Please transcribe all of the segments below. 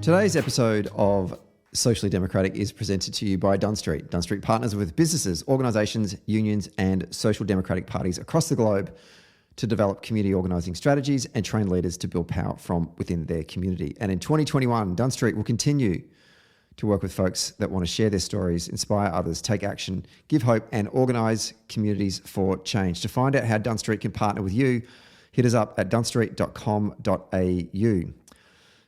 Today's episode of Socially Democratic is presented to you by Dunn Street. Dunn Street partners with businesses, organisations, unions and social democratic parties across the globe to develop community organising strategies and train leaders to build power from within their community. And in 2021, Dunn Street will continue to work with folks that want to share their stories, inspire others, take action, give hope and organise communities for change. To find out how Dunn Street can partner with you, hit us up at dunstreet.com.au.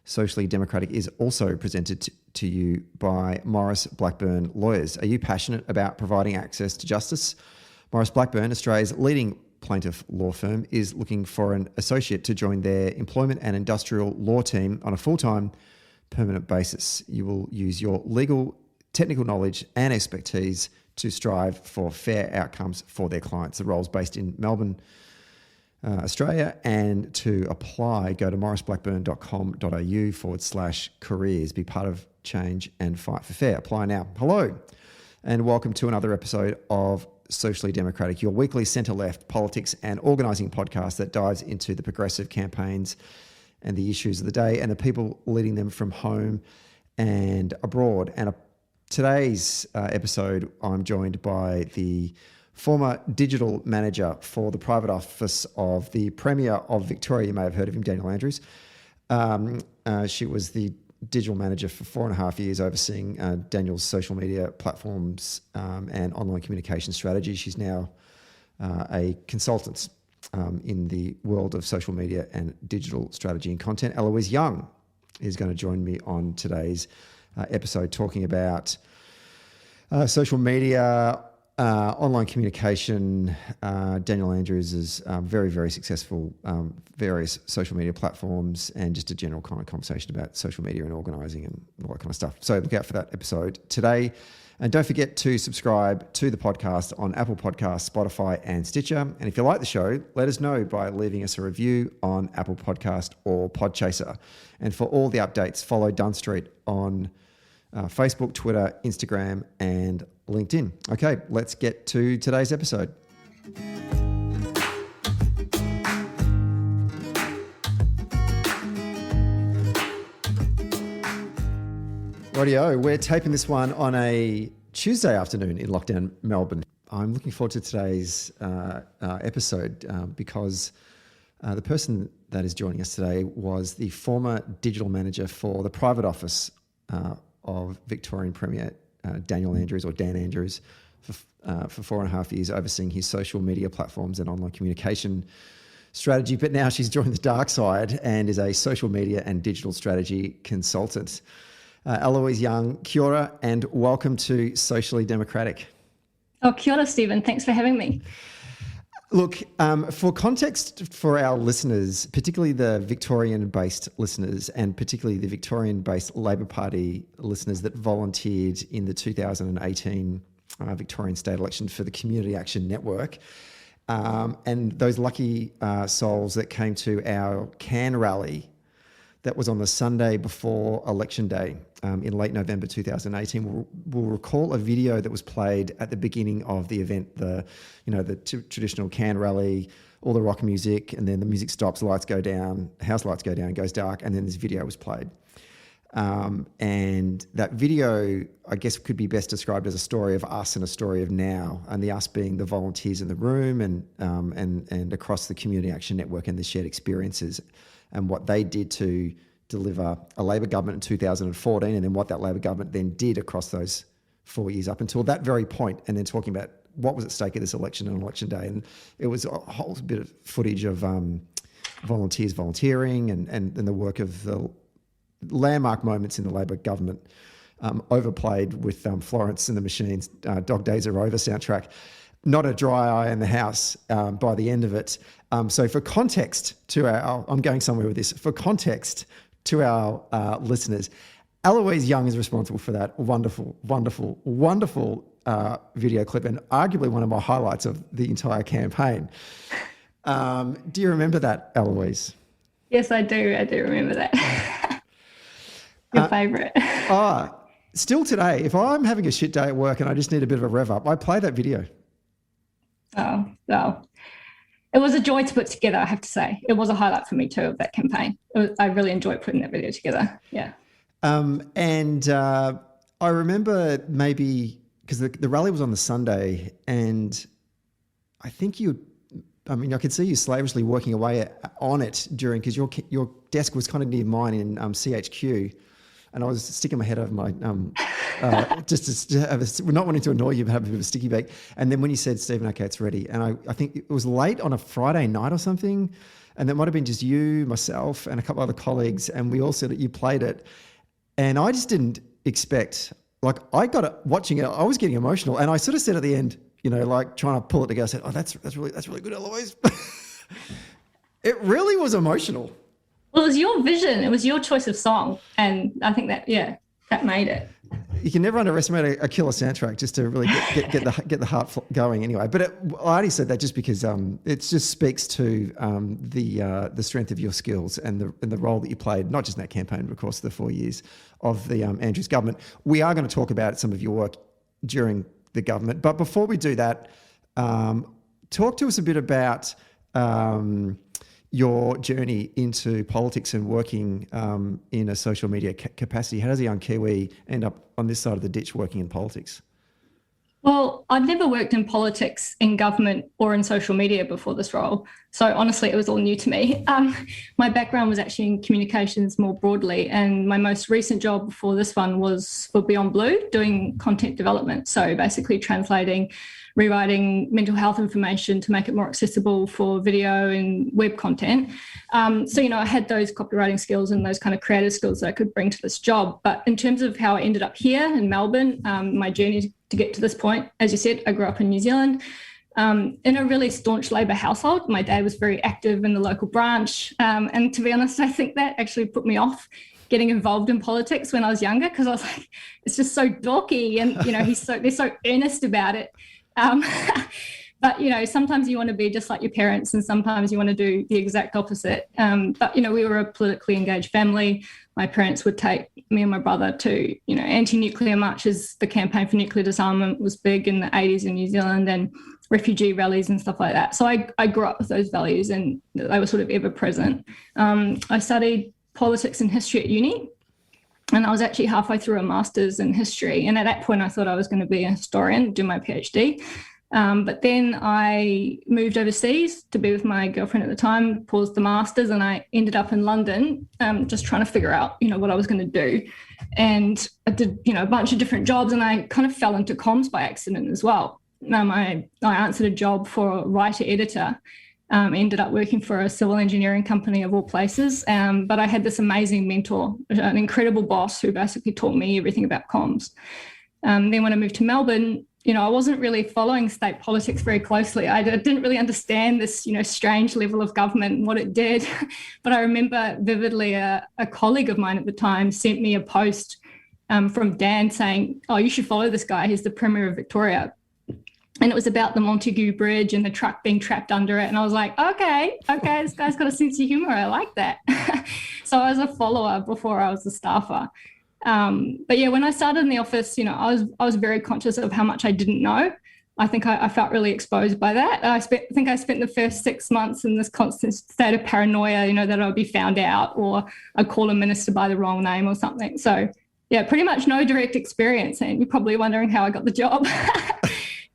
Socially Democratic is also presented to you by Maurice Blackburn Lawyers. Are you passionate about providing access to justice? Maurice Blackburn, Australia's leading plaintiff law firm, is looking for an associate to join their employment and industrial law team on a full-time permanent basis. You will use your legal, technical knowledge and expertise to strive for fair outcomes for their clients. The role's based in Melbourne, Australia, and to apply, go to mauriceblackburn.com.au/careers. Be part of change and fight for fair. Apply now. Hello, and welcome to another episode of Socially Democratic, your weekly centre-left politics and organising podcast that dives into the progressive campaigns and the issues of the day and the people leading them from home and abroad. And today's episode, I'm joined by the former digital manager for the private office of the Premier of Victoria. You may have heard of him, Daniel Andrews. She was the digital manager for 4.5 years, overseeing Daniel's social media platforms and online communication strategy. She's now a consultant in the world of social media and digital strategy and content. Eloise Young is going to join me on today's episode talking about social media, online communication. Daniel Andrews is very, very successful, various social media platforms, and just a general kind of conversation about social media and organising and all that kind of stuff. So look out for that episode today. And don't forget to subscribe to the podcast on Apple Podcasts, Spotify and Stitcher. And if you like the show, let us know by leaving us a review on Apple Podcast or Podchaser. And for all the updates, follow Dunn Street on Facebook, Twitter, Instagram and LinkedIn. Okay, let's get to today's episode. Rightio, we're taping this one on a Tuesday afternoon in lockdown Melbourne. I'm looking forward to today's episode because the person that is joining us today was the former digital manager for the private office of Victorian Premier Daniel Andrews, or Dan Andrews, for 4.5 years, overseeing his social media platforms and online communication strategy. But now she's joined the dark side and is a social media and digital strategy consultant. Eloise Young, kia ora, and welcome to Socially Democratic. Oh, kia ora, Stephen. Thanks for having me. Look, for context for our listeners, particularly the Victorian-based listeners and particularly the Victorian-based Labor Party listeners that volunteered in the 2018 Victorian state election for the Community Action Network, and those lucky souls that came to our CAN rally that was on the Sunday before Election Day in late November 2018 will recall a video that was played at the beginning of the event, the traditional CAN rally, all the rock music, and then the music stops, the lights go down, house lights go down, it goes dark, and then this video was played. And that video, I guess, could be best described as a story of us and a story of now, and the us being the volunteers in the room and across the Community Action Network and the shared experiences and what they did to deliver a Labor government in 2014, and then what that Labor government then did across those 4 years up until that very point, and then talking about what was at stake at this election and election day. And it was a whole bit of footage of volunteers volunteering and the work of the landmark moments in the Labor government, overplayed with Florence and the Machine's Dog Days Are Over soundtrack. Not a dry eye in the house by the end of it. So for context to I'm going somewhere with this. For context to our listeners, Eloise Young is responsible for that wonderful, wonderful, wonderful video clip, and arguably one of my highlights of the entire campaign. Do you remember that, Eloise? Yes, I do. I do remember that. Your favourite. Still today, if I'm having a shit day at work and I just need a bit of a rev up, I play that video. Oh, well, It was a joy to put together, I have to say. It was a highlight for me too of that campaign. I really enjoyed putting that video together. Yeah. I remember maybe because the rally was on the Sunday, and I think I could see you slavishly working away on it because your desk was kind of near mine in CHQ, and I was sticking my head over my just to have not wanting to annoy you, but have a bit of a sticky bake. And then when you said, Stephen, okay, it's ready, and I think it was late on a Friday night or something, and that might have been just you, myself, and a couple other colleagues, and we all said that you played it, and I just didn't expect. Like I got it watching it, I was getting emotional, and I sort of said at the end, like trying to pull it together, I said, "Oh, that's really good, Eloise." It really was emotional. Well, it was your vision. It was your choice of song, and I think that made it. You can never underestimate a killer soundtrack just to really get the heart going. Anyway, but I only said that just because it just speaks to the strength of your skills and the role that you played, not just in that campaign, but of course the 4 years of the Andrews government. We are going to talk about some of your work during the government, but before we do that, talk to us a bit about your journey into politics and working in a social media capacity. How does a young Kiwi end up on this side of the ditch working in politics? Well, I'd never worked in politics, in government, or in social media before this role. So honestly, it was all new to me. My background was actually in communications more broadly, and my most recent job before this one was for Beyond Blue, doing content development. So basically rewriting mental health information to make it more accessible for video and web content. I had those copywriting skills and those kind of creative skills that I could bring to this job. But in terms of how I ended up here in Melbourne, my journey to get to this point, as you said, I grew up in New Zealand in a really staunch Labor household. My dad was very active in the local branch. And to be honest, I think that actually put me off getting involved in politics when I was younger, because I was like, it's just so dorky, and they're so earnest about it. But sometimes you want to be just like your parents, and sometimes you want to do the exact opposite. But we were a politically engaged family. My parents would take me and my brother to anti-nuclear marches. The campaign for nuclear disarmament was big in the 80s in New Zealand, and refugee rallies and stuff like that. So I grew up with those values, and they were sort of ever present. I studied politics and history at uni, and I was actually halfway through a master's in history. And at that point, I thought I was going to be a historian, do my PhD. But then I moved overseas to be with my girlfriend at the time, paused the master's, and I ended up in London just trying to figure out, what I was going to do. And I did, a bunch of different jobs, and I kind of fell into comms by accident as well. I answered a job for a writer-editor, ended up working for a civil engineering company of all places. But I had this amazing mentor, an incredible boss who basically taught me everything about comms. Then when I moved to Melbourne, I wasn't really following state politics very closely. I didn't really understand this, strange level of government and what it did. But I remember vividly a colleague of mine at the time sent me a post from Dan saying, "Oh, you should follow this guy. He's the Premier of Victoria." And it was about the Montague Bridge and the truck being trapped under it. And I was like, okay, this guy's got a sense of humor. I like that. So I was a follower before I was a staffer. But when I started in the office, I was very conscious of how much I didn't know. I think I felt really exposed by that. I think I spent the first 6 months in this constant state of paranoia, that I'd be found out, or I'd call a minister by the wrong name or something. So pretty much no direct experience. And you're probably wondering how I got the job.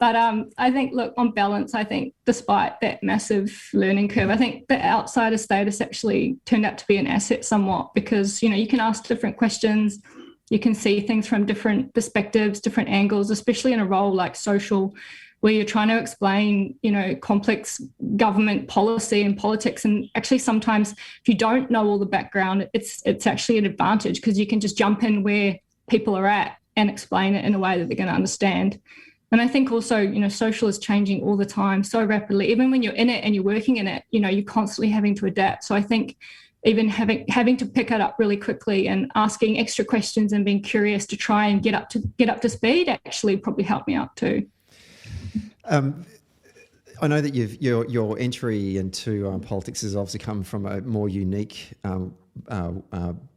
But I think, look, on balance, I think despite that massive learning curve, I think the outsider status actually turned out to be an asset somewhat, because, you can ask different questions, you can see things from different perspectives, different angles, especially in a role like social, where you're trying to explain, complex government policy and politics. And actually sometimes if you don't know all the background, it's actually an advantage, because you can just jump in where people are at and explain it in a way that they're going to understand. And I think also, social is changing all the time so rapidly. Even when you're in it and you're working in it, you're constantly having to adapt. So I think even having to pick it up really quickly and asking extra questions and being curious to try and get up to speed actually probably helped me out too. I I know that your entry into politics has obviously come from a more unique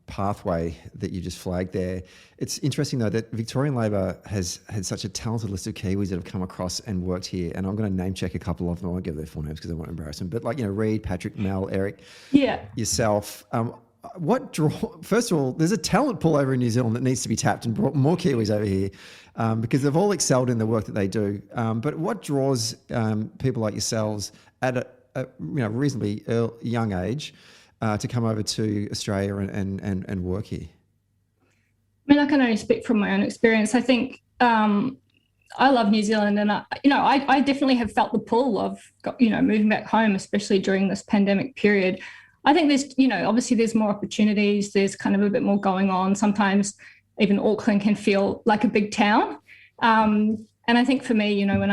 pathway that you just flagged there. It's interesting though that Victorian Labor has had such a talented list of Kiwis that have come across and worked here, and I'm going to name check a couple of them. I won't give their full names because I won't embarrass them, but like, Reed, Patrick, Mel, Eric, yourself. First of all, there's a talent pool over in New Zealand that needs to be tapped and brought more Kiwis over here because they've all excelled in the work that they do. But what draws people like yourselves at a reasonably young age to come over to Australia and work here? I mean, I can only speak from my own experience. I think I love New Zealand, and I definitely have felt the pull of moving back home, especially during this pandemic period. I think there's obviously there's more opportunities. There's kind of a bit more going on. Sometimes even Auckland can feel like a big town. And I think for me, when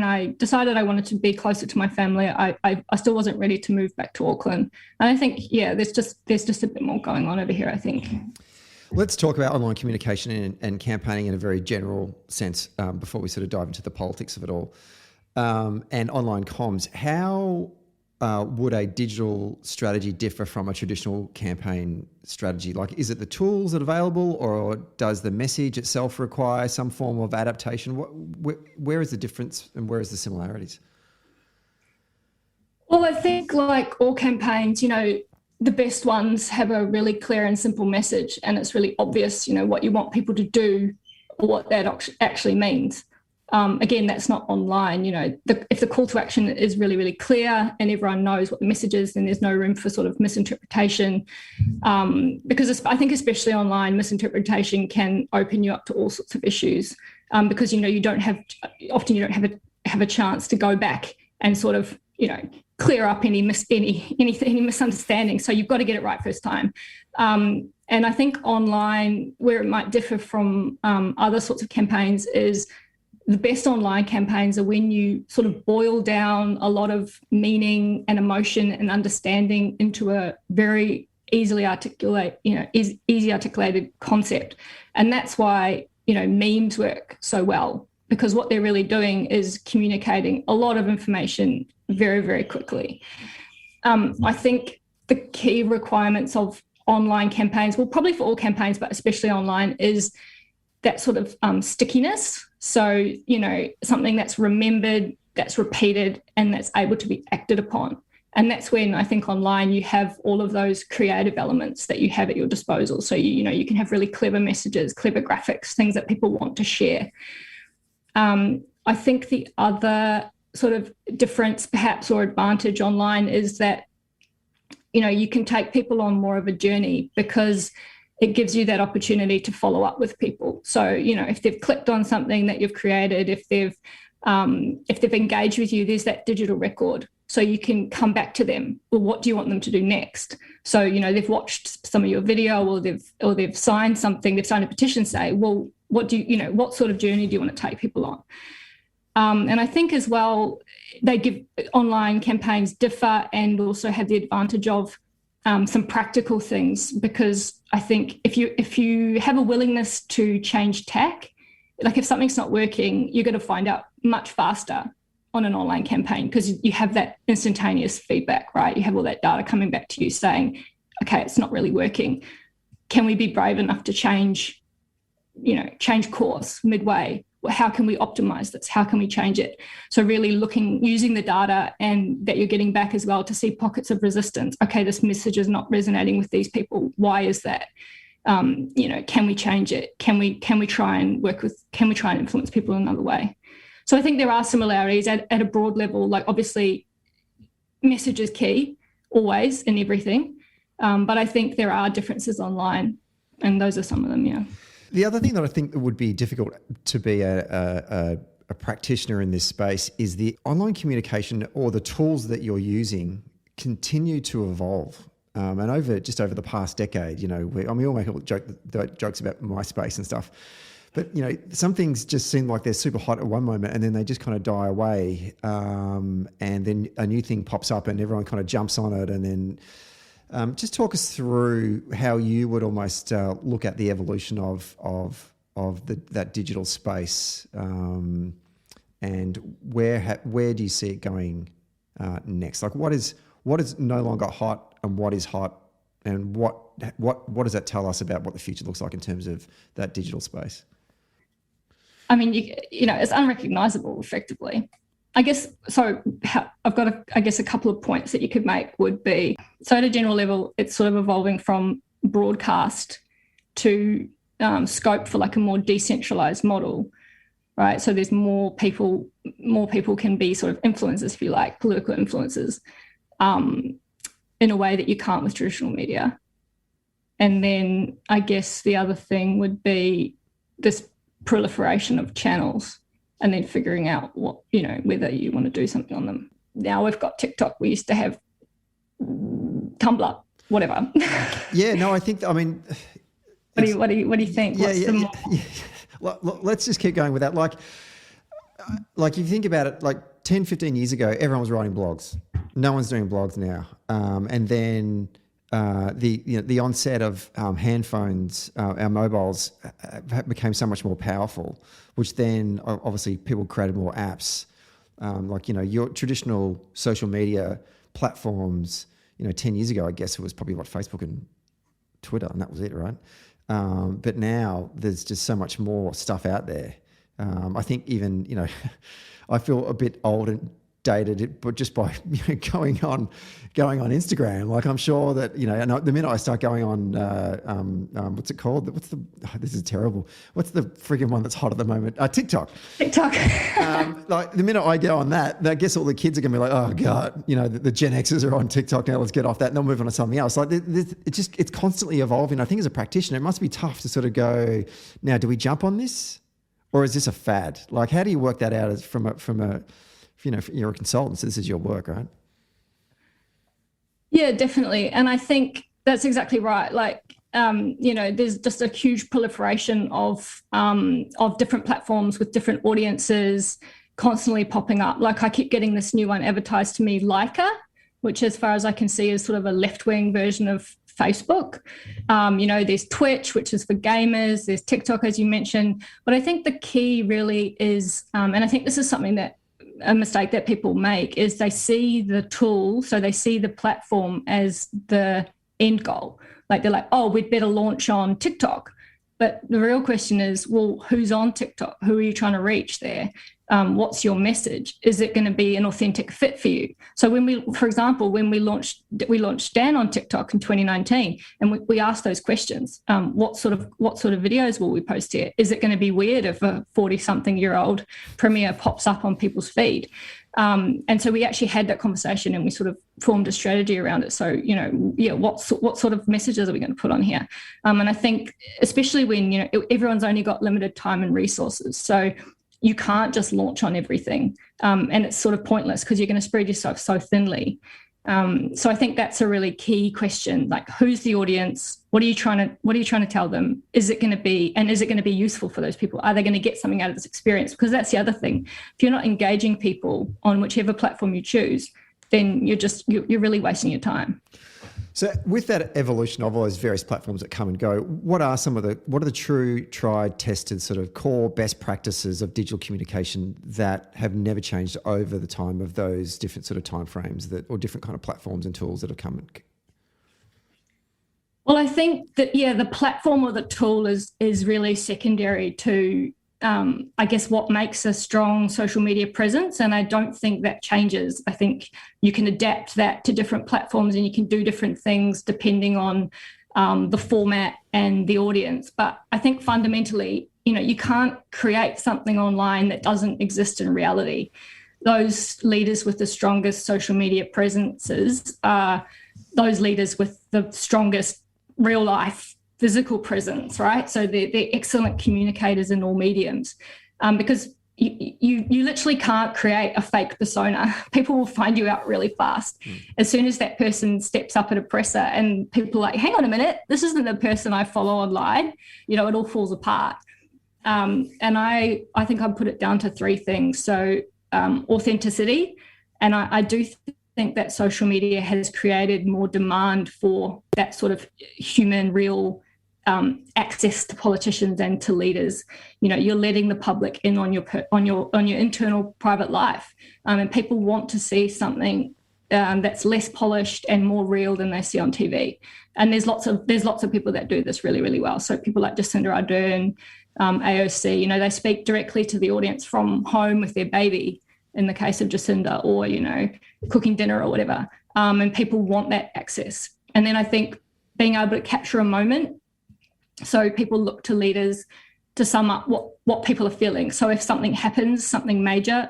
I decided I wanted to be closer to my family, I still wasn't ready to move back to Auckland. And I think, there's just a bit more going on over here, I think. Let's talk about online communication and campaigning in a very general sense before we sort of dive into the politics of it all. And online comms. How would a digital strategy differ from a traditional campaign strategy? Like, is it the tools that are available, or does the message itself require some form of adaptation? Where is the difference and where is the similarities? Well, I think like all campaigns, the best ones have a really clear and simple message, and it's really obvious, what you want people to do or what that actually means. Again, that's not online. If the call to action is really, really clear and everyone knows what the message is, then there's no room for sort of misinterpretation. Because I think especially online, misinterpretation can open you up to all sorts of issues. Because you don't have a chance to go back and sort of clear up any misunderstanding. So you've got to get it right first time. And I think online, where it might differ from other sorts of campaigns, is the best online campaigns are when you sort of boil down a lot of meaning and emotion and understanding into a very easy articulated concept. And that's why, memes work so well, because what they're really doing is communicating a lot of information very, very quickly. I think the key requirements of online campaigns, well, probably for all campaigns, but especially online, is that sort of stickiness. So, something that's remembered, that's repeated, and that's able to be acted upon. And that's when I think online you have all of those creative elements that you have at your disposal. So, you can have really clever messages, clever graphics, things that people want to share. I think the other sort of difference perhaps or advantage online is that, you can take people on more of a journey, because it gives you that opportunity to follow up with people. So, if they've clicked on something that you've created, if they've engaged with you, there's that digital record. So you can come back to them. Well, what do you want them to do next? So, they've watched some of your video, or they've signed something, they've signed a petition, say, well, what sort of journey do you want to take people on? And I think as well, online campaigns differ and also have the advantage of some practical things, because I think if you have a willingness to change tack, like if something's not working, you're going to find out much faster on an online campaign, because you have that instantaneous feedback, right? You have all that data coming back to you saying, okay, it's not really working. Can we be brave enough to change course midway? How can we optimize this? How can we change it? So really using the data and that you're getting back as well to see pockets of resistance. Okay, this message is not resonating with these people. Why is that? Can we change it? Can we try and influence people in another way? So I think there are similarities at a broad level. Like, obviously, message is key always in everything. But I think there are differences online, and those are some of them, yeah. The other thing that I think would be difficult to be a practitioner in this space is the online communication, or the tools that you're using continue to evolve. And over the past decade, we all make jokes about MySpace and stuff, but some things just seem like they're super hot at one moment and then they just kind of die away, and then a new thing pops up and everyone kind of jumps on it, and then. Just talk us through how you would almost look at the evolution of that digital space, and where do you see it going next? Like, what is no longer hot, and what is hot, and what does that tell us about what the future looks like in terms of that digital space? I mean, you know, it's unrecognizable effectively. I guess, so I've got, a couple of points that you could make would be, so at a general level, it's sort of evolving from broadcast to scope for like a more decentralized model, right? So there's more people can be sort of influencers, if you like, political influencers, in a way that you can't with traditional media. And then I guess the other thing would be this proliferation of channels, and then figuring out what, you know, whether you want to do something on them. Now we've got TikTok. We used to have Tumblr, whatever. Yeah, no, I think, I mean, what do you think? Yeah. Let's just keep going with that. Like if you think about it, like 10, 15 years ago, everyone was writing blogs. No one's doing blogs now. And then the onset of handphones, our mobiles became so much more powerful, which then obviously people created more apps. Like, you know, your traditional social media platforms, you know, 10 years ago, I guess it was probably Facebook and Twitter, and that was it, right? But now there's just so much more stuff out there. I think even, you know, I feel a bit old and dated, but just by going on Instagram, like I'm sure that, you know, and the minute I start going on, what's it called? This is terrible. What's the frigging one that's hot at the moment? TikTok. Like the minute I go on that, I guess all the kids are going to be like, oh God, you know, the Gen Xers are on TikTok now. Let's get off that, and they'll move on to something else. Like it's constantly evolving. I think as a practitioner, it must be tough to sort of go, now, do we jump on this, or is this a fad? Like, how do you work that out as from a you know, you're a consultant, so this is your work, right? Yeah, definitely. And I think that's exactly right. Like, you know, there's just a huge proliferation of different platforms with different audiences constantly popping up. Like, I keep getting this new one advertised to me, Leica, which as far as I can see is sort of a left-wing version of Facebook. You know, there's Twitch, which is for gamers. There's TikTok, as you mentioned. But I think the key really is, and I think this is something that a mistake that people make, is they see the tool, so they see the platform as the end goal. Like, they're like, oh, we'd better launch on TikTok. But the real question is, well, who's on TikTok? Who are you trying to reach there? What's your message? Is it going to be an authentic fit for you? So for example, when we launched Dan on TikTok in 2019, and we asked those questions, what sort of videos will we post here? Is it going to be weird if a 40-something-year-old premier pops up on people's feed? And so we actually had that conversation, and we sort of formed a strategy around it. So, you know, yeah, what sort of messages are we going to put on here? And I think especially when, you know, everyone's only got limited time and resources, so you can't just launch on everything, and it's sort of pointless because you're going to spread yourself so thinly. So I think that's a really key question. Like, who's the audience? What are you trying to tell them? Is it going to be useful for those people? Are they going to get something out of this experience? Because that's the other thing. If you're not engaging people on whichever platform you choose, then you're really wasting your time. So with that evolution of all those various platforms that come and go, what are the true tried, tested sort of core best practices of digital communication that have never changed over the time of those different sort of timeframes or different kind of platforms and tools that have come? Well, I think that, yeah, the platform or the tool is really secondary to, I guess, what makes a strong social media presence. And I don't think that changes. I think you can adapt that to different platforms, and you can do different things depending on the format and the audience. But I think fundamentally, you know, you can't create something online that doesn't exist in reality. Those leaders with the strongest social media presences are those leaders with the strongest real life physical presence, right? So they're excellent communicators in all mediums, because you literally can't create a fake persona. People will find you out really fast. As soon as that person steps up at a presser and people are like, hang on a minute, this isn't the person I follow online, you know, it all falls apart. And I think I'd put it down to three things. So authenticity, and I do think that social media has created more demand for that sort of human, real access to politicians and to leaders. You're letting the public in on your internal private life, and people want to see something that's less polished and more real than they see on TV. And there's lots of people that do this really, really well. So people like Jacinda Ardern, AOC, they speak directly to the audience from home with their baby, in the case of Jacinda, or cooking dinner or whatever. And people want that access. And then I think being able to capture a moment, so people look to leaders to sum up what people are feeling. So if something happens, something major,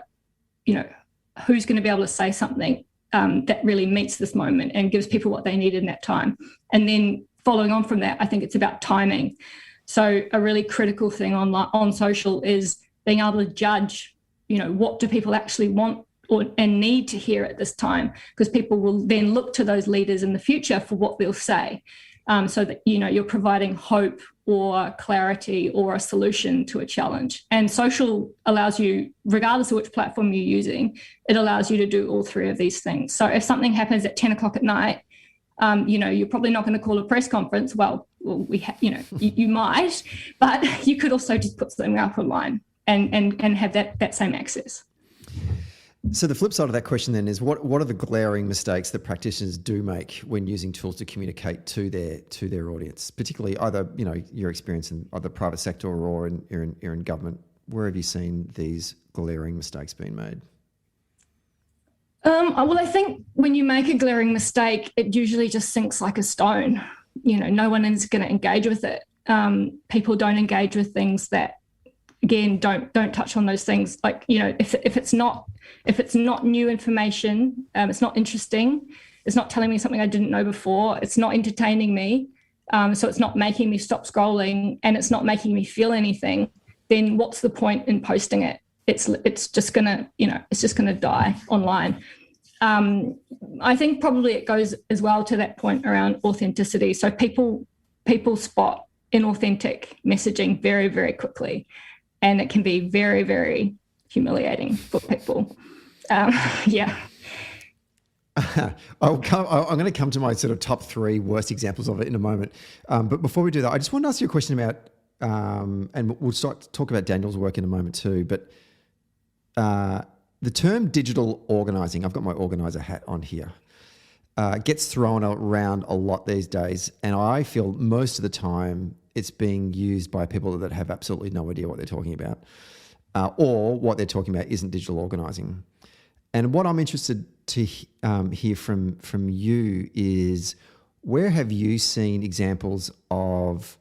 who's going to be able to say something that really meets this moment and gives people what they need in that time. And then following on from that, I think it's about timing. So a really critical thing on social is being able to judge, what do people actually want and need to hear at this time, because people will then look to those leaders in the future for what they'll say, so that, you're providing hope or clarity or a solution to a challenge. And social allows you, regardless of which platform you're using, it allows you to do all three of these things. So if something happens at 10 o'clock at night, you're probably not going to call a press conference. You might, but you could also just put something up online and have that same access. So the flip side of that question then is what are the glaring mistakes that practitioners do make when using tools to communicate to their audience, particularly either your experience in either private sector or in government? Where have you seen these glaring mistakes being made? Well, I think when you make a glaring mistake, it usually just sinks like a stone. No one is going to engage with it. People don't engage with things that, again, don't touch on those things. Like, if it's not new information, it's not interesting, it's not telling me something I didn't know before, it's not entertaining me, so it's not making me stop scrolling, and it's not making me feel anything, then what's the point in posting it? It's just gonna die online. I think probably it goes as well to that point around authenticity. So people spot inauthentic messaging very, very quickly, and it can be very, very humiliating for people. Yeah. I'm going to come to my sort of top three worst examples of it in a moment. But before we do that, I just want to ask you a question about, and we'll start to talk about Daniel's work in a moment too, but the term digital organising, I've got my organiser hat on here, gets thrown around a lot these days. And I feel most of the time it's being used by people that have absolutely no idea what they're talking about, or what they're talking about isn't digital organising. And what I'm interested to hear from you is, where have you seen examples of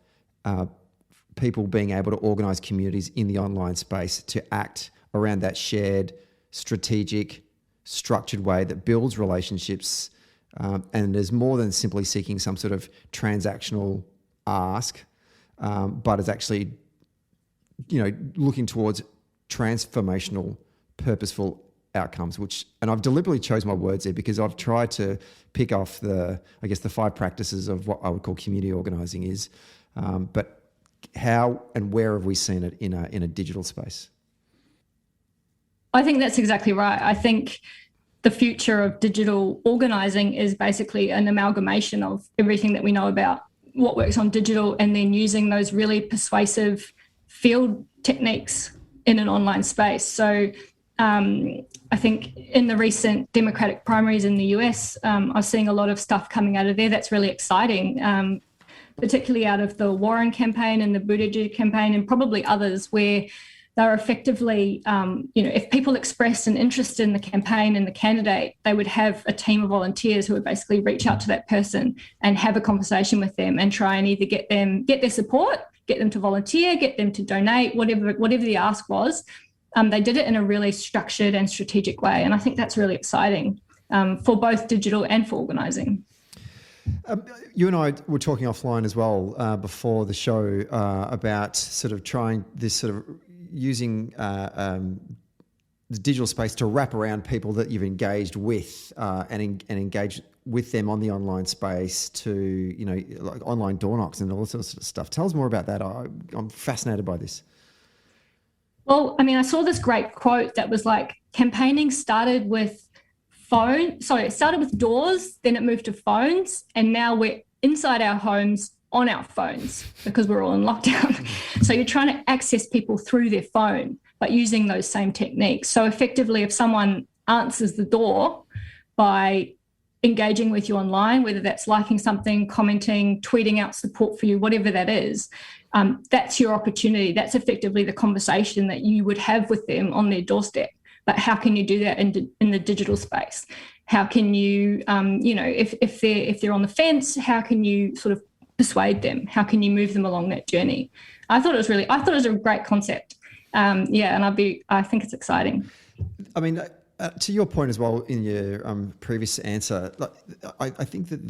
people being able to organise communities in the online space to act around that shared, strategic, structured way that builds relationships and is more than simply seeking some sort of transactional ask, but is actually, looking towards transformational, purposeful outcomes, and I've deliberately chose my words there because I've tried to pick off the 5 practices of what I would call community organising is, but how and where have we seen it in a digital space? I think that's exactly right. I think the future of digital organising is basically an amalgamation of everything that we know about what works on digital, and then using those really persuasive field techniques in an online space. So I think in the recent Democratic primaries in the US, I was seeing a lot of stuff coming out of there that's really exciting, particularly out of the Warren campaign and the Buttigieg campaign, and probably others, where they're effectively, if people expressed an interest in the campaign and the candidate, they would have a team of volunteers who would basically reach out to that person and have a conversation with them and try and either get their support, get them to volunteer, get them to donate, whatever the ask was. They did it in a really structured and strategic way. And I think that's really exciting for both digital and for organising. You and I were talking offline as well before the show about sort of trying this sort of using the digital space to wrap around people that you've engaged with and engage with them on the online space to, like online door knocks and all sorts of stuff. Tell us more about that. I'm fascinated by this. Well, I saw this great quote that was like, campaigning started with it started with doors, then it moved to phones, and now we're inside our homes on our phones because we're all in lockdown. So you're trying to access people through their phone, but using those same techniques. So effectively, if someone answers the door by engaging with you online, whether that's liking something, commenting, tweeting out support for you, whatever that is, that's your opportunity. That's effectively the conversation that you would have with them on their doorstep. But how can you do that in the digital space? How can you, if they're on the fence, how can you sort of persuade them? How can you move them along that journey? I thought it was a great concept. And I think it's exciting. I mean, to your point as well in your previous answer, I think that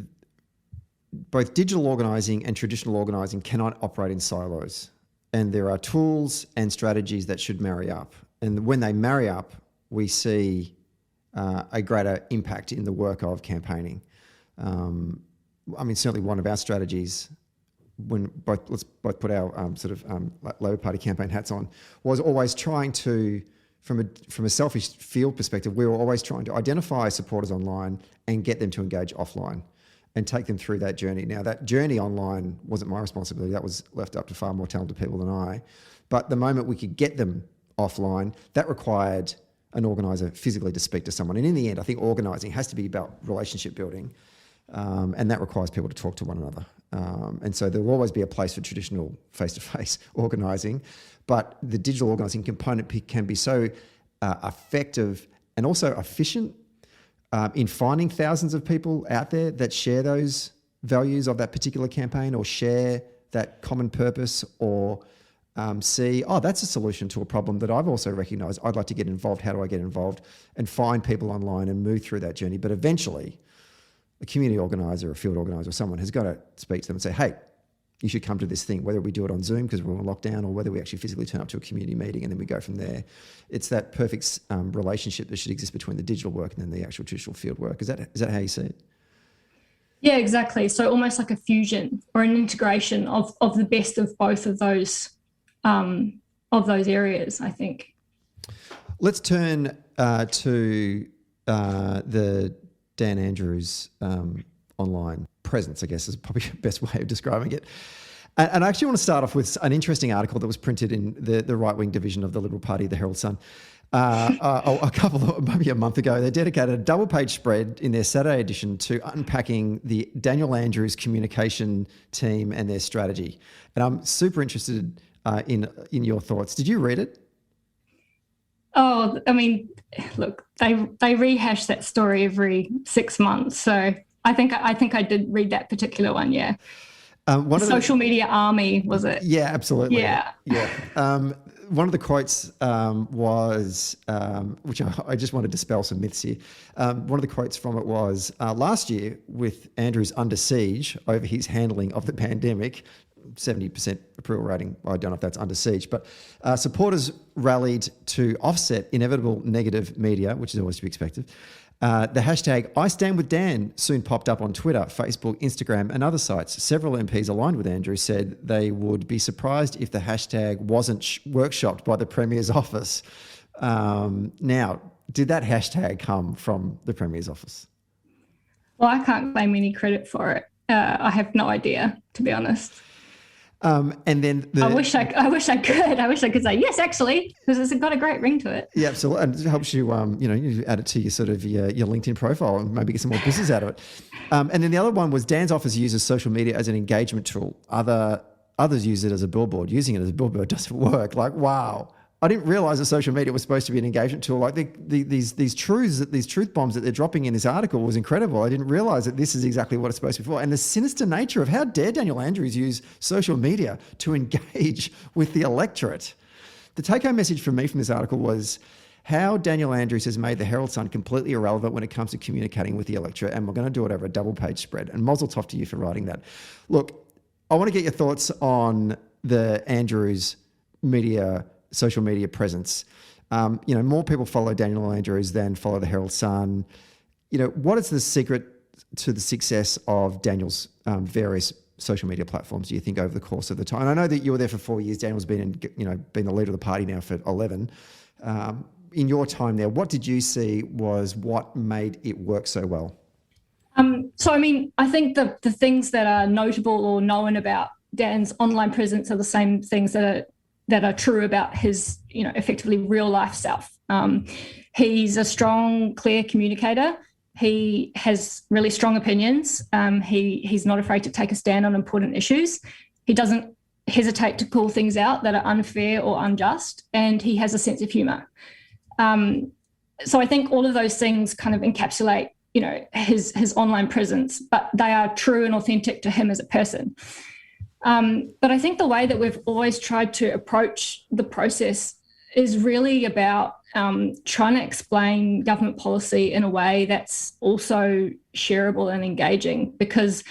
both digital organising and traditional organising cannot operate in silos. And there are tools and strategies that should marry up. And when they marry up, we see a greater impact in the work of campaigning. Certainly one of our strategies, when let's both put our Labor Party campaign hats on, was always trying to, from a selfish field perspective, we were always trying to identify supporters online and get them to engage offline and take them through that journey. Now, that journey online wasn't my responsibility. That was left up to far more talented people than I. But the moment we could get them offline, that required an organiser physically to speak to someone. And in the end, I think organising has to be about relationship building, and that requires people to talk to one another. And so there will always be a place for traditional face-to-face organising, but the digital organising component can be so effective and also efficient in finding thousands of people out there that share those values of that particular campaign or share that common purpose or see, that's a solution to a problem that I've also recognised. I'd like to get involved. How do I get involved? And find people online and move through that journey. But eventually, a community organiser, a field organiser, someone has got to speak to them and say, hey, you should come to this thing, whether we do it on Zoom because we're on lockdown or whether we actually physically turn up to a community meeting and then we go from there. It's that perfect relationship that should exist between the digital work and then the actual traditional field work. Is that how you see it? Yeah, exactly. So almost like a fusion or an integration of the best of both of those areas, I think. Let's turn to the Dan Andrews online presence, I guess is probably the best way of describing it. And I actually want to start off with an interesting article that was printed in the right-wing division of the Liberal Party, the Herald Sun, maybe a month ago. They dedicated a double-page spread in their Saturday edition to unpacking the Daniel Andrews communication team and their strategy. And I'm super interested in your thoughts. Did you read it? Oh, I mean, look, they rehash that story every 6 months. So I think I did read that particular one. Yeah. Social media army, was it? Yeah, absolutely. Yeah. One of the quotes was, which I just want to dispel some myths here. One of the quotes from it was, last year with Andrews under siege over his handling of the pandemic, 70% approval rating. I don't know if that's under siege, but supporters rallied to offset inevitable negative media, which is always to be expected. The hashtag I Stand With Dan soon popped up on Twitter, Facebook, Instagram, and other sites. Several MPs aligned with Andrews said they would be surprised if the hashtag wasn't workshopped by the Premier's office. Now, did that hashtag come from the Premier's office? Well, I can't claim any credit for it. I have no idea, to be honest. And then I wish I could. I wish I could say yes, actually, because it's got a great ring to it. Yeah, absolutely, and it helps you. You add it to your sort of your LinkedIn profile and maybe get some more business out of it. And then the other one was Dan's office uses social media as an engagement tool. Others use it as a billboard. Using it as a billboard doesn't work. Like, wow. I didn't realise that social media was supposed to be an engagement tool. Like these truth bombs that they're dropping in this article was incredible. I didn't realise that this is exactly what it's supposed to be for. And the sinister nature of how dare Daniel Andrews use social media to engage with the electorate. The take-home message for me from this article was how Daniel Andrews has made the Herald Sun completely irrelevant when it comes to communicating with the electorate. And we're going to do it over a double-page spread. And mazel tov to you for writing that. Look, I want to get your thoughts on the Andrews social media presence. More people follow Daniel Andrews than follow the Herald Sun. What is the secret to the success of Daniel's various social media platforms, do you think, over the course of the time? And I know that you were there for 4 years. Daniel's been the leader of the party now for 11. In your time there, what did you see was what made it work so well? So, I mean, I think the things that are notable or known about Dan's online presence are the same things that are true about his, effectively real life self. He's a strong, clear communicator. He has really strong opinions. He's not afraid to take a stand on important issues. He doesn't hesitate to call things out that are unfair or unjust, and he has a sense of humour. So I think all of those things kind of encapsulate, his online presence, but they are true and authentic to him as a person. But I think the way that we've always tried to approach the process is really about trying to explain government policy in a way that's also shareable and engaging, because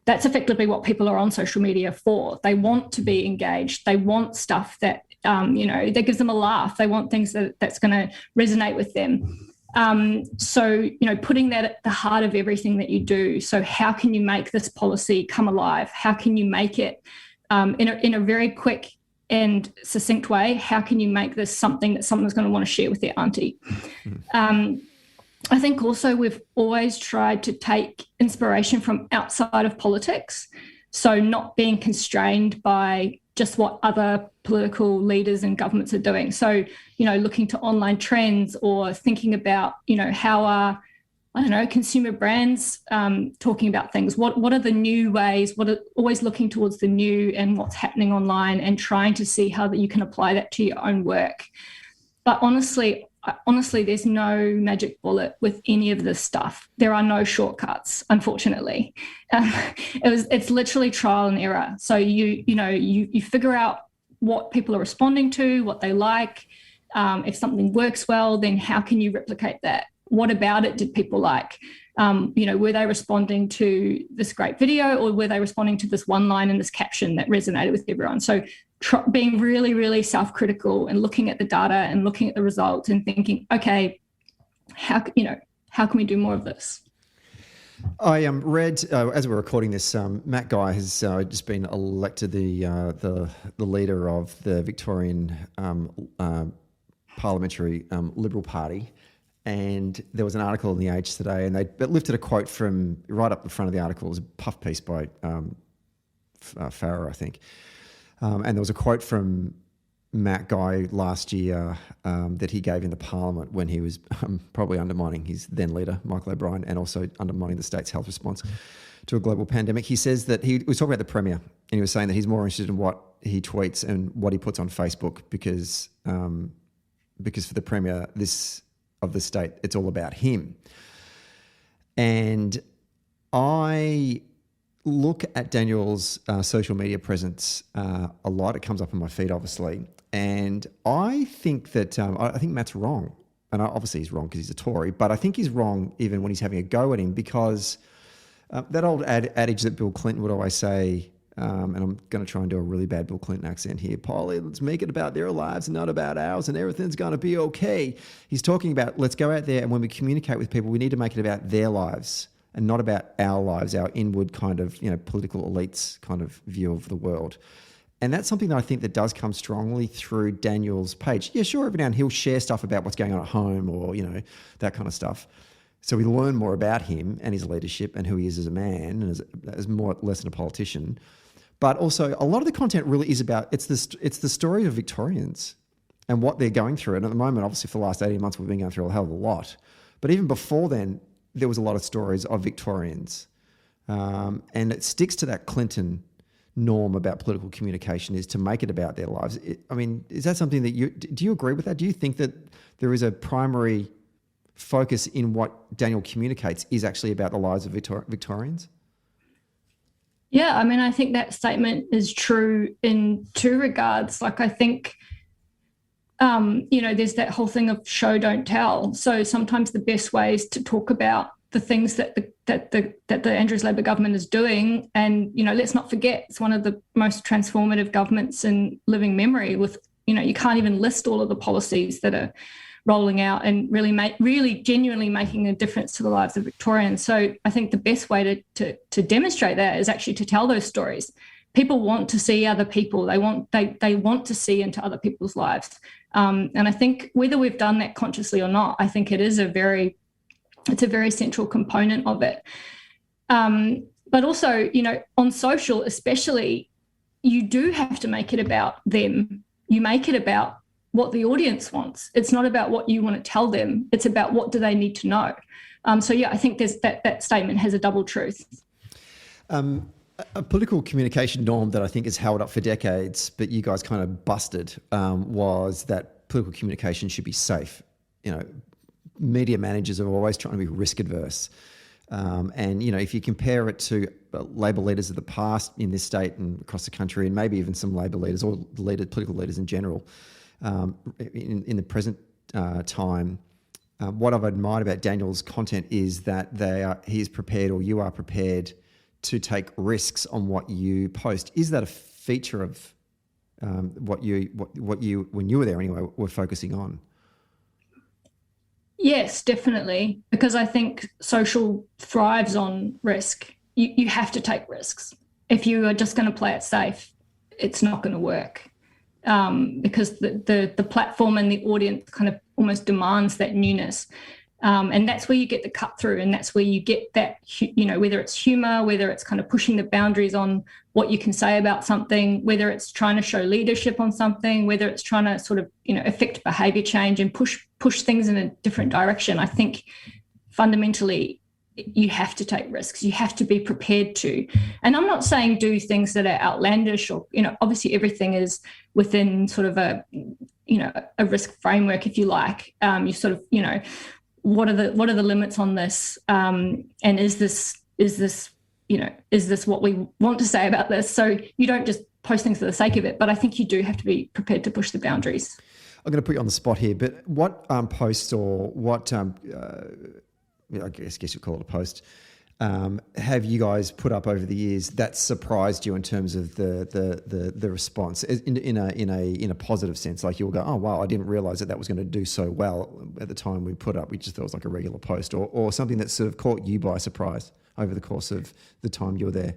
that's effectively what people are on social media for. They want to be engaged. They want stuff that, that gives them a laugh. They want things that's going to resonate with them. So, putting that at the heart of everything that you do. So how can you make this policy come alive? How can you make it in a very quick and succinct way? How can you make this something that someone's going to want to share with their auntie? I think also we've always tried to take inspiration from outside of politics. So not being constrained by just what other political leaders and governments are doing. So, looking to online trends or thinking about, how are, consumer brands talking about things? What are the new ways? Always looking towards the new and what's happening online and trying to see how that you can apply that to your own work. But honestly, there's no magic bullet with any of this stuff. There are no shortcuts, unfortunately. It's literally trial and error. So you figure out what people are responding to, what they like. If something works well, then how can you replicate that? What about it did people like? Were they responding to this great video, or were they responding to this one line in this caption that resonated with everyone? So being really, really self-critical and looking at the data and looking at the results and thinking, okay, how can we do more of this? I read as we're recording this, Matt Guy has just been elected the leader of the Victorian Parliamentary Liberal Party, and there was an article in the Age today, and they lifted a quote from right up the front of the article. It was a puff piece by Farrer, I think. And there was a quote from Matt Guy last year that he gave in the Parliament when he was probably undermining his then leader, Michael O'Brien, and also undermining the state's health response to a global pandemic. He says that he was talking about the Premier, and he was saying that he's more interested in what he tweets and what he puts on Facebook because for the Premier of the state, it's all about him. And I look at Daniel's social media presence a lot. It comes up on my feed, obviously. And I think that I think Matt's wrong. And obviously he's wrong because he's a Tory, but I think he's wrong even when he's having a go at him, because that old adage that Bill Clinton would always say, and I'm going to try and do a really bad Bill Clinton accent here, Polly, let's make it about their lives and not about ours, and everything's going to be okay. He's talking about, let's go out there, and when we communicate with people, we need to make it about their lives and not about our lives, our inward kind of, political elites kind of view of the world. And that's something that I think that does come strongly through Daniel's page. Yeah, sure, every now and then he'll share stuff about what's going on at home or, that kind of stuff. So we learn more about him and his leadership and who he is as a man and as more or less than a politician. But also a lot of the content really is about, it's the story of Victorians and what they're going through. And at the moment, obviously for the last 18 months, we've been going through a hell of a lot. But even before then, there was a lot of stories of Victorians. And it sticks to that Clinton norm about political communication, is to make it about their lives. Is that something that do you agree with that? Do you think that there is a primary focus in what Daniel communicates is actually about the lives of Victorians? Yeah, I think that statement is true in two regards. Like, I think, there's that whole thing of show, don't tell. So sometimes the best way is to talk about the things that the Andrews Labor government is doing. And, let's not forget, it's one of the most transformative governments in living memory with, you can't even list all of the policies that are rolling out and really genuinely making a difference to the lives of Victorians. So I think the best way to demonstrate that is actually to tell those stories. People want to see other people. They want to see into other people's lives. And I think whether we've done that consciously or not, I think it's a very central component of it. But also, on social especially, you do have to make it about them. You make it about what the audience wants. It's not about what you want to tell them. It's about what do they need to know. So yeah, I think that statement has a double truth. A political communication norm that I think is held up for decades, but you guys kind of busted, was that political communication should be safe. Media managers are always trying to be risk adverse. And, if you compare it to Labor leaders of the past in this state and across the country, and maybe even some Labor leaders or political leaders in general, in the present time, what I've admired about Daniel's content is that he is prepared, or you are prepared, to take risks on what you post. Is that a feature of what you, when you were there anyway, were focusing on? Yes, definitely, because I think social thrives on risk. You have to take risks. If you are just going to play it safe, it's not going to work, because the platform and the audience kind of almost demands that newness. And that's where you get the cut through, and that's where you get that, whether it's humor, whether it's kind of pushing the boundaries on what you can say about something, whether it's trying to show leadership on something, whether it's trying to sort of, affect behavior change and push things in a different direction. I think fundamentally you have to take risks. You have to be prepared to. And I'm not saying do things that are outlandish or, obviously everything is within sort of a risk framework, if you like. You sort of, what are the limits on this? And is this what we want to say about this? So you don't just post things for the sake of it, but I think you do have to be prepared to push the boundaries. I'm going to put you on the spot here, but what posts or what, I guess you'd call it a post, have you guys put up over the years that surprised you in terms of the response in a positive sense? Like you'll go, oh wow, I didn't realize that was going to do so well at the time we put up. We just thought it was like a regular post, or something that sort of caught you by surprise over the course of the time you were there.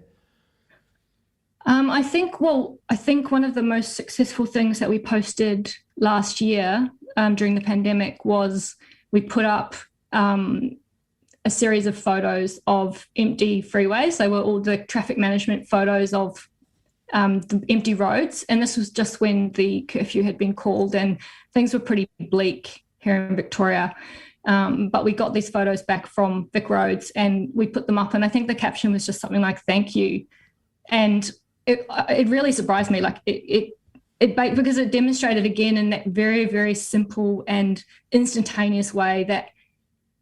I think one of the most successful things that we posted last year during the pandemic was we put up a series of photos of empty freeways. They were all the traffic management photos of the empty roads. And this was just when the curfew had been called and things were pretty bleak here in Victoria. But we got these photos back from Vic Roads and we put them up. And I think the caption was just something like, "Thank you." And it really surprised me. Like it because it demonstrated again in that very, very simple and instantaneous way that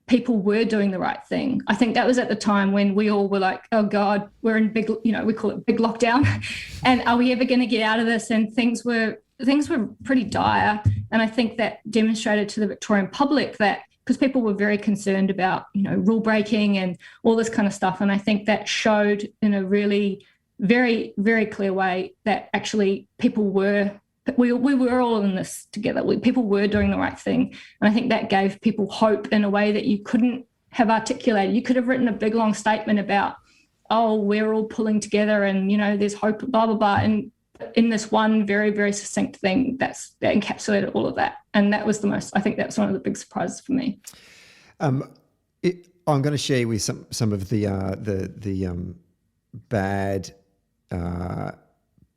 people were doing the right thing. I think that was at the time when we all were like, oh God, we're in big, we call it big lockdown. And are we ever going to get out of this? And things were pretty dire. And I think that demonstrated to the Victorian public that, because people were very concerned about, rule breaking and all this kind of stuff. And I think that showed in a really very, very clear way that actually we were all in this together. People were doing the right thing. And I think that gave people hope in a way that you couldn't have articulated. You could have written a big, long statement about, oh, we're all pulling together and, there's hope, blah, blah, blah. And in this one very, very succinct thing, that encapsulated all of that. And that was I think that's one of the big surprises for me. I'm going to share with some of the bad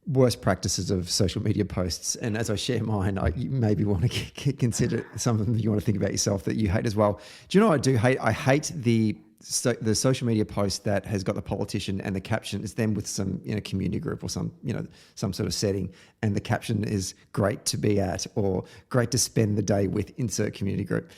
worst practices of social media posts, and as I share mine, you maybe want to consider some of them you want to think about yourself that you hate as well. Do you know what I do hate? I hate the social media post that has got the politician and the caption is them with some community group or some sort of setting, and the caption is "great to be at" or "great to spend the day with insert community group."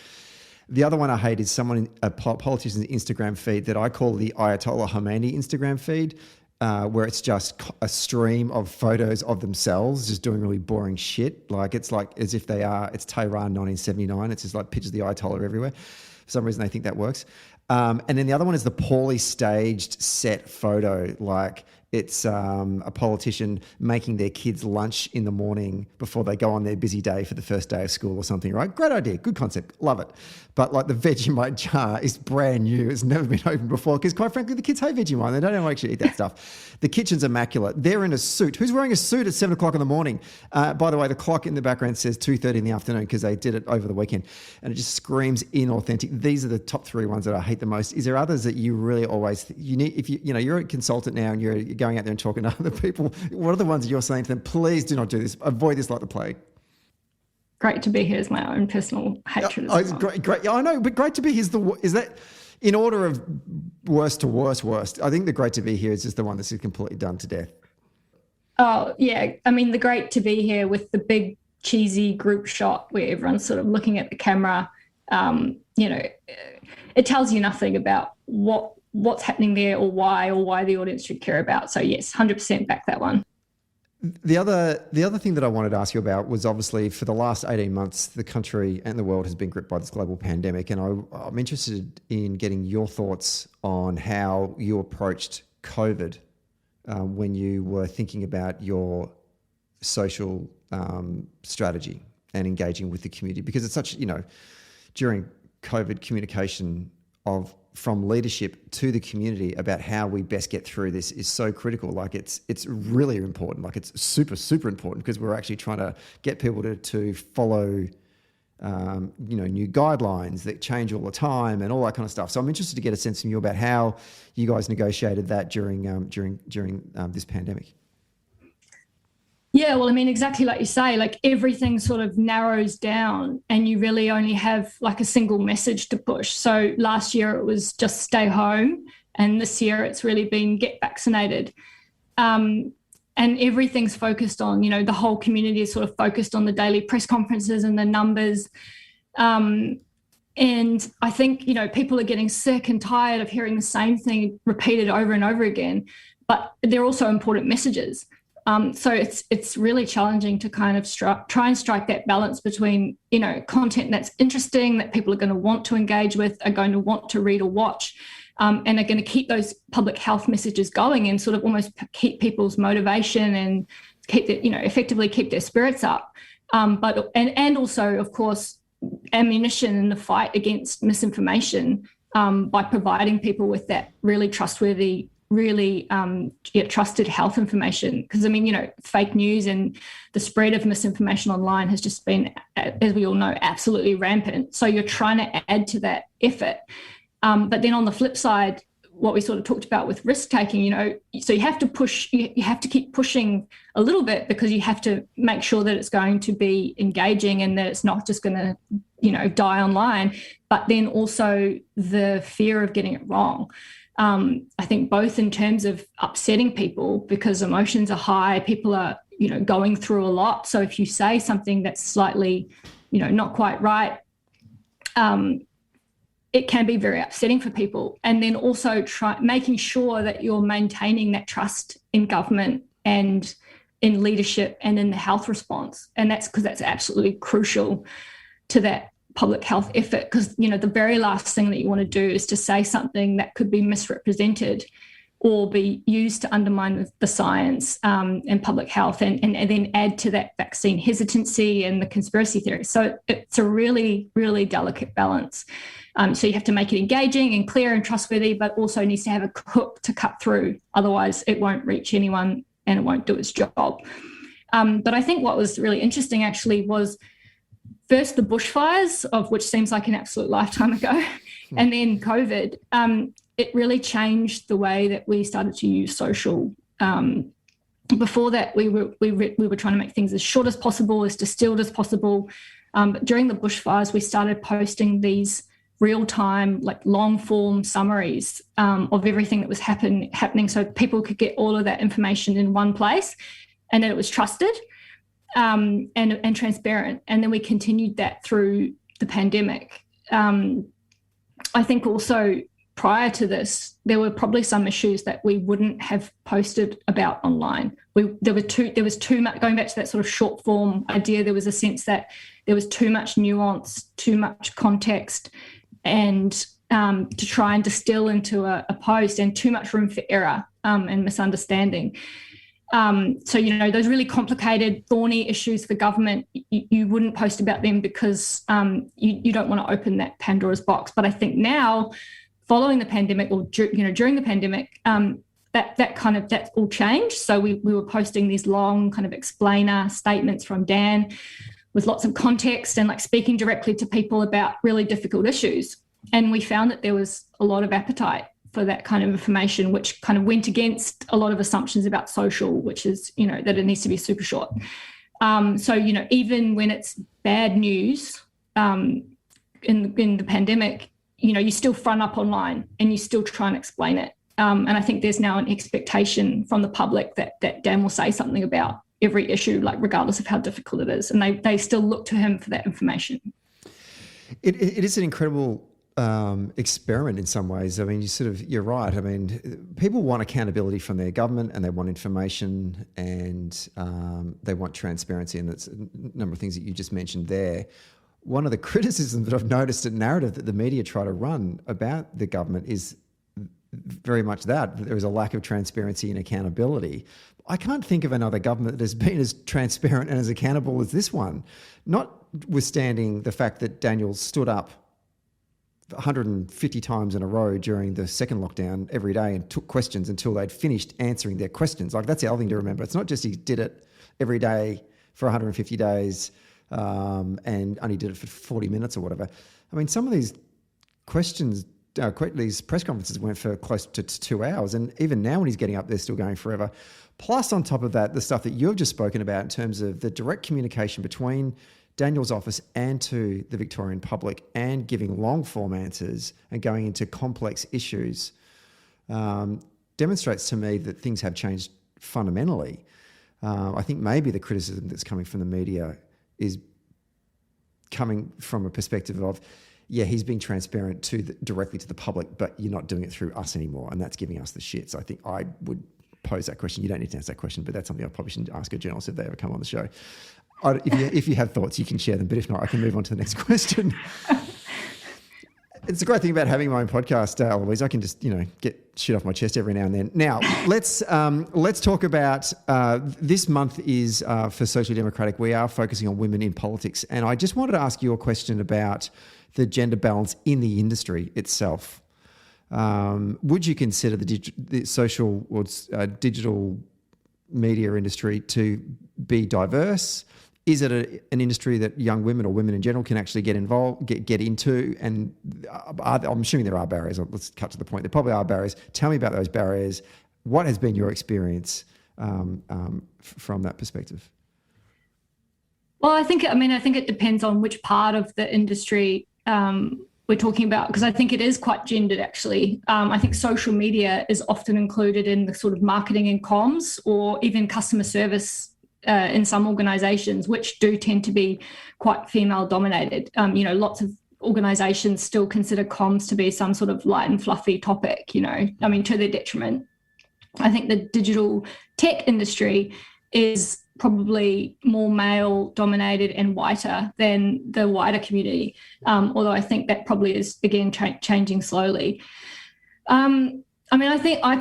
The other one I hate is a politician's Instagram feed that I call the Ayatollah Khomeini Instagram feed. Where it's just a stream of photos of themselves just doing really boring shit. It's like as if it's Tehran 1979. It's just like pictures of the Ayatollah everywhere. For some reason, they think that works. And then the other one is the poorly staged set photo. Like It's a politician making their kids lunch in the morning before they go on their busy day for the first day of school or something, right? Great idea, good concept, love it. But like the Vegemite jar is brand new. It's never been opened before because quite frankly, the kids hate Vegemite. They don't actually eat that stuff. The kitchen's immaculate. They're in a suit. Who's wearing a suit at 7 o'clock in the morning? By the way, the clock in the background says 2:30 in the afternoon because they did it over the weekend. And it just screams inauthentic. These are the top 3 ones that I hate the most. Is there others that you really always, you need, if you're a consultant now and you're going out there and talking to other people, what are the ones you're saying to them? Please do not do this. Avoid this like the plague. Great to be here is my own personal hatred. As well. Great. Yeah, I know, but great to be here is that in order of worst to worst. I think the great to be here is just the one that's completely done to death. Oh yeah, I mean the great to be here with the big cheesy group shot where everyone's sort of looking at the camera. It tells you nothing about what's happening there or why the audience should care about. So yes, 100% back that one. The other thing that I wanted to ask you about was obviously for the last 18 months, the country and the world has been gripped by this global pandemic. And I'm interested in getting your thoughts on how you approached COVID when you were thinking about your social strategy and engaging with the community, because it's such, during COVID, communication from leadership to the community about how we best get through this is so critical. Like it's really important. Like it's super, super important because we're actually trying to get people to follow, new guidelines that change all the time and all that kind of stuff. So I'm interested to get a sense from you about how you guys negotiated that during this pandemic. Yeah, well, I mean, exactly like you say, like everything sort of narrows down and you really only have like a single message to push. So last year it was just stay home, and this year it's really been get vaccinated. And everything's focused on, the whole community is sort of focused on the daily press conferences and the numbers. And I think, people are getting sick and tired of hearing the same thing repeated over and over again, but they're also important messages. So it's really challenging to kind of try and strike that balance between, content that's interesting, that people are going to want to engage with, are going to want to read or watch, and are going to keep those public health messages going and sort of almost keep people's motivation and keep effectively keep their spirits up. But also, of course, ammunition in the fight against misinformation by providing people with that really trustworthy, really trusted health information. Because, fake news and the spread of misinformation online has just been, as we all know, absolutely rampant. So you're trying to add to that effort. But then on the flip side, what we sort of talked about with risk taking, so you have to keep pushing a little bit because you have to make sure that it's going to be engaging and that it's not just going to, die online, but then also the fear of getting it wrong. I think both in terms of upsetting people because emotions are high, people are, going through a lot. So if you say something that's slightly, not quite right, it can be very upsetting for people. And then also making sure that you're maintaining that trust in government and in leadership and in the health response. And that's because that's absolutely crucial to that public health effort, because the very last thing that you want to do is to say something that could be misrepresented or be used to undermine the science and public health and then add to that vaccine hesitancy and the conspiracy theory. So it's a really, really delicate balance. So you have to make it engaging and clear and trustworthy, but also needs to have a hook to cut through. Otherwise, it won't reach anyone and it won't do its job. But I think what was really interesting actually was first the bushfires, of which seems like an absolute lifetime ago, and then COVID. It really changed the way that we started to use social. Before that, we were trying to make things as short as possible, as distilled as possible. But during the bushfires, we started posting these real-time, like long-form summaries of everything that was happening, so people could get all of that information in one place, and that it was trusted and transparent. And then we continued that through the pandemic. I think also prior to this, there were probably some issues that we wouldn't have posted about online. There was too much, going back to that sort of short form idea, there was a sense that there was too much nuance, too much context, and to try and distill into a post, and too much room for error and misunderstanding. So, those really complicated, thorny issues for government, you wouldn't post about them because you don't want to open that Pandora's box. But I think now, following the pandemic, or during the pandemic, that's all changed. So we were posting these long kind of explainer statements from Dan with lots of context and like speaking directly to people about really difficult issues. And we found that there was a lot of appetite for that kind of information, which kind of went against a lot of assumptions about social, which is, that it needs to be super short. So, even when it's bad news in the pandemic, you still front up online and you still try and explain it. And I think there's now an expectation from the public that Dan will say something about every issue, like regardless of how difficult it is. And they still look to him for that information. It is an incredible experiment in some ways. I mean, you're right. I mean, people want accountability from their government, and they want information, and they want transparency. And that's a number of things that you just mentioned there. One of the criticisms that I've noticed, a narrative that the media try to run about the government, is very much that there is a lack of transparency and accountability. I can't think of another government that has been as transparent and as accountable as this one, notwithstanding the fact that Daniel stood up 150 times in a row during the second lockdown every day and took questions until they'd finished answering their questions. Like, that's the other thing to remember. It's not just he did it every day for 150 days and only did it for 40 minutes or whatever. I mean, some of these questions, these press conferences went for close to 2 hours. And even now when he's getting up, they're still going forever. Plus, on top of that, the stuff that you've just spoken about in terms of the direct communication between Daniel's office and to the Victorian public, and giving long form answers and going into complex issues, demonstrates to me that things have changed fundamentally. I think maybe the criticism that's coming from the media is coming from a perspective of, yeah, he's being transparent directly to the public, but you're not doing it through us anymore, and that's giving us the shit. So I think I would pose that question. You don't need to answer that question, but that's something I probably shouldn't ask a journalist if they ever come on the show. If you have thoughts, you can share them, but if not, I can move on to the next question. It's a great thing about having my own podcast, Eloise. I can just, get shit off my chest every now and then. Now, let's talk about this month is for Socially Democratic. We are focusing on women in politics, and I just wanted to ask you a question about the gender balance in the industry itself. Would you consider the social or digital media industry to be diverse? Is it an industry that young women or women in general can actually get involved, get into? And I'm assuming there are barriers. Let's cut to the point. There probably are barriers. Tell me about those barriers. What has been your experience from that perspective? Well, I think it depends on which part of the industry we're talking about, because I think it is quite gendered, actually. I think social media is often included in the sort of marketing and comms, or even customer service in some organisations, which do tend to be quite female dominated. Lots of organisations still consider comms to be some sort of light and fluffy topic, to their detriment. I think the digital tech industry is probably more male dominated and whiter than the wider community, although I think that probably is, again, changing slowly. I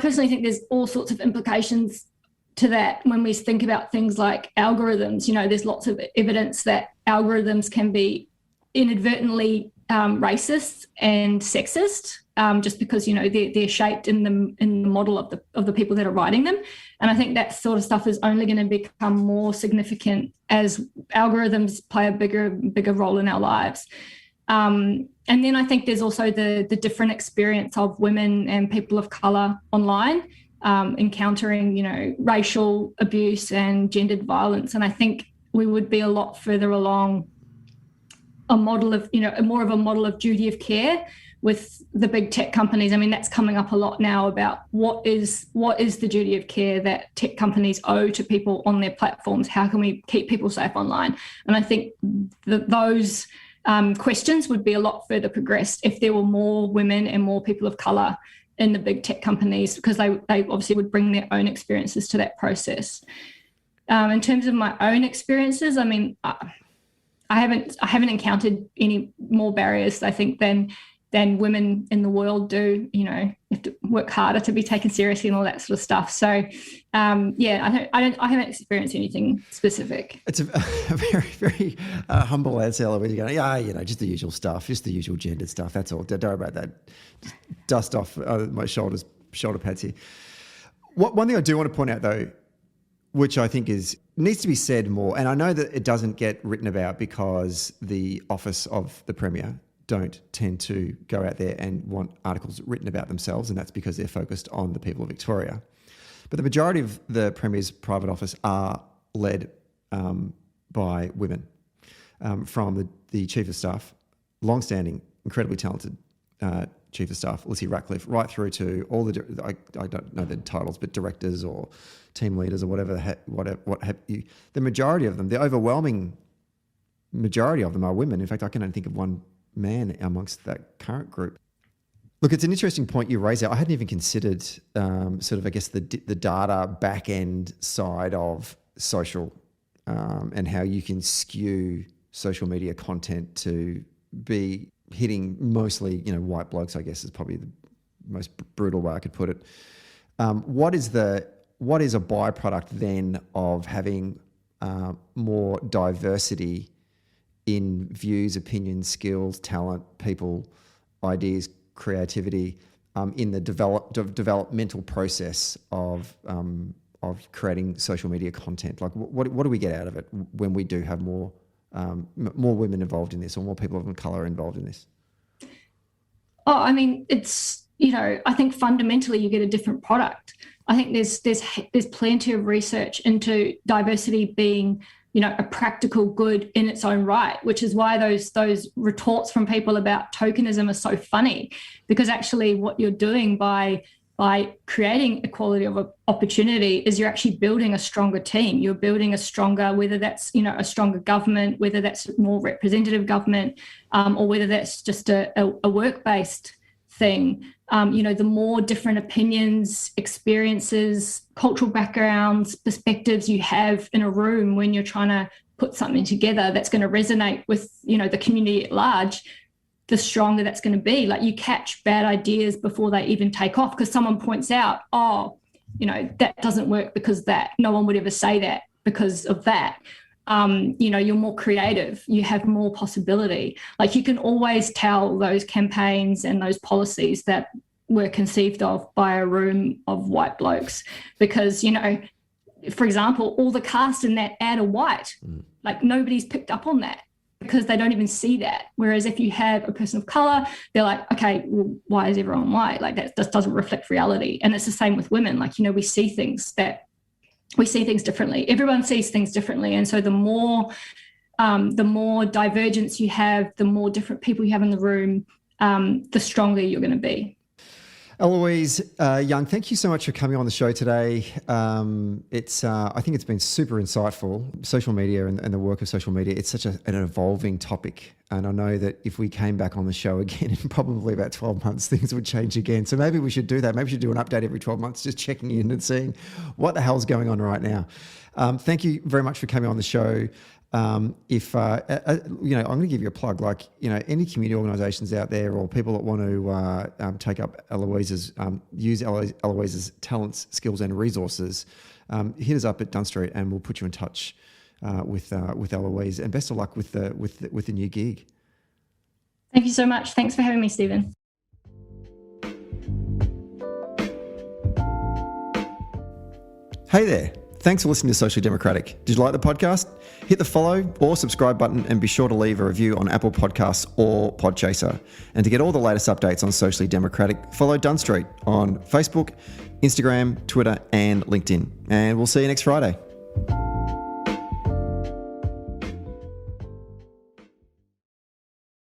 personally think there's all sorts of implications to that when we think about things like algorithms. There's lots of evidence that algorithms can be inadvertently racist and sexist, just because they're shaped in the model of the people that are writing them. And I think that sort of stuff is only going to become more significant as algorithms play a bigger role in our lives. And then I think there's also the different experience of women and people of colour online, encountering, racial abuse and gendered violence. And I think we would be a lot further along a model of, more of a model of duty of care with the big tech companies. I mean, that's coming up a lot now about what is the duty of care that tech companies owe to people on their platforms? How can we keep people safe online? And I think those questions would be a lot further progressed if there were more women and more people of colour in the big tech companies, because they obviously would bring their own experiences to that process. In terms of my own experiences, I haven't encountered any more barriers, I think, than than women in the world do. You know, you have to work harder to be taken seriously and all that sort of stuff. So, I haven't experienced anything specific. It's a very, very humble answer, Eloise. You're going, just the usual stuff, just the usual gendered stuff. That's all. Don't worry about that. Just dust off my shoulder pads here. One thing I do want to point out, though, which I think needs to be said more, and I know that it doesn't get written about because the office of the Premier don't tend to go out there and want articles written about themselves, and that's because they're focused on the people of Victoria. But the majority of the Premier's private office are led by women, from the Chief of Staff, long-standing, incredibly talented Chief of Staff, Lizzie Ratcliffe, right through to all I don't know the titles, but directors or team leaders or what have you. The majority of them, the overwhelming majority of them are women. In fact, I can only think of one man amongst that current group. Look, it's an interesting point you raise there. I hadn't even considered the data back end side of social and how you can skew social media content to be hitting mostly, white blokes, I guess is probably the most brutal way I could put it. What is a byproduct then of having more diversity in views, opinions, skills, talent, people, ideas, creativity in the developmental process of creating social media content? Like, what do we get out of it when we do have more women involved in this, or more people of colour involved in this? Oh, I mean, it's, I think fundamentally you get a different product. I think there's plenty of research into diversity being, a practical good in its own right, which is why those retorts from people about tokenism are so funny, because actually what you're doing by creating equality of opportunity is you're actually building a stronger team. You're building a stronger, whether that's, a stronger government, whether that's more representative government, or whether that's just a work-based thing. The more different opinions, experiences, cultural backgrounds, perspectives you have in a room when you're trying to put something together that's going to resonate with, the community at large, the stronger that's going to be. Like, you catch bad ideas before they even take off, because someone points out, that doesn't work because that. No one would ever say that because of that. You're more creative, you have more possibility. Like, you can always tell those campaigns and those policies that were conceived of by a room of white blokes, because, for example, all the cast in that ad are white. Like, nobody's picked up on that because they don't even see that. Whereas if you have a person of colour, they're like, okay, well, why is everyone white? Like, that just doesn't reflect reality. And it's the same with women. Like, we see things differently. Everyone sees things differently. And so the more divergence you have, the more different people you have in the room, the stronger you're going to be. Eloise Young, thank you so much for coming on the show today. I think it's been super insightful. Social media and the work of social media, it's such an evolving topic. And I know that if we came back on the show again in probably about 12 months, things would change again. So maybe we should do that. Maybe we should do an update every 12 months, just checking in and seeing what the hell's going on right now. Thank you very much for coming on the show. I'm going to give you a plug, like, any community organisations out there or people that want to take up Eloise's, use Eloise's talents, skills and resources, hit us up at Dunn Street and we'll put you in touch with Eloise, and best of luck with the new gig. Thank you so much. Thanks for having me, Stephen. Hey there. Thanks for listening to Socially Democratic. Did you like the podcast? Hit the follow or subscribe button and be sure to leave a review on Apple Podcasts or Podchaser. And to get all the latest updates on Socially Democratic, follow Dunn Street on Facebook, Instagram, Twitter and LinkedIn. And we'll see you next Friday.